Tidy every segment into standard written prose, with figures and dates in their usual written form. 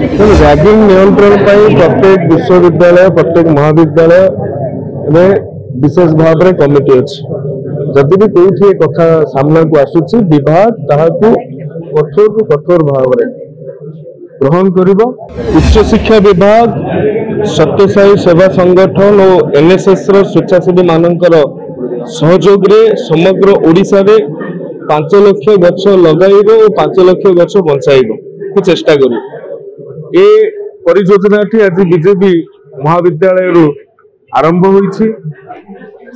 Ragging नियंत्रण प्रत्येक विश्वविद्यालय प्रत्येक महाविद्यालय में विशेष भाव में कमिटी अच्छी जदि भी कौटी कथा सामना को आसूची विभाग ताकू कठोर रु कठोर भाव में ग्रहण करिबो। उच्च शिक्षा विभाग सत्यसाई सेवा संगठन और एनएसएस रो स्वेच्छासेवी मानकर सहयोग रे समग्र ओडिशा रे 5 लाख गछ लगाइबो और 5 लाख गछ बंचाइबो को चेष्टा करू। ए परियोजना टी आज बीजेपी महाविद्यालय रु आरंभ होईछि।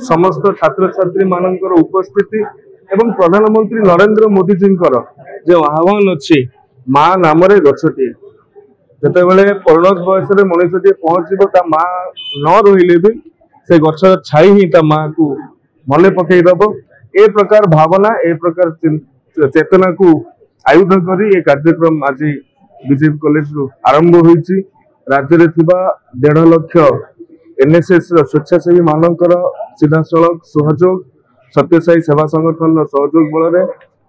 समस्त छात्र छात्री मानकर उपस्थिति एवं प्रधानमंत्री नरेंद्र मोदी जी जो आह्वान अच्छी माँ नाम गछटी जिते बड़े परिणत बयस मनुष्यटी पहुंचब माँ न रही भी से गछ छाई ही माँ को मन पकईदब ए प्रकार भावना ए प्रकार चेतना को आयुध करी ये कार्यक्रम आज बीजेपी कॉलेज रु आरंभ होईछि। राज्य में 1.5 लाख एनएसएस स्वेच्छासेवी मानकर सीधासलख सहयोग सत्यसाई सेवा संगठन सहयोग बल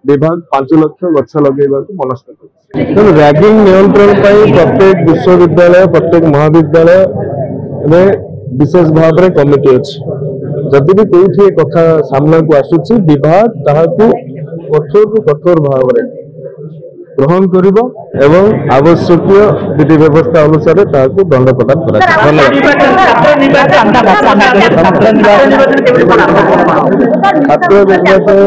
विभाग 5 लाख गछ लगेगा मनस्थ कर। रैगिंग नियंत्रण प्रत्येक विश्वविद्यालय प्रत्येक महाविद्यालय में विशेष भाव में कमिटी अच्छी जदि भी कौटी कथा सामना को आसूची विभाग ताकू कठोर रु कठोर भाव में ग्रहण करिबो एवं आवश्यक विधि व्यवस्था अनुसार ताकू दंड प्रदान करा। छात्र निर्वाचन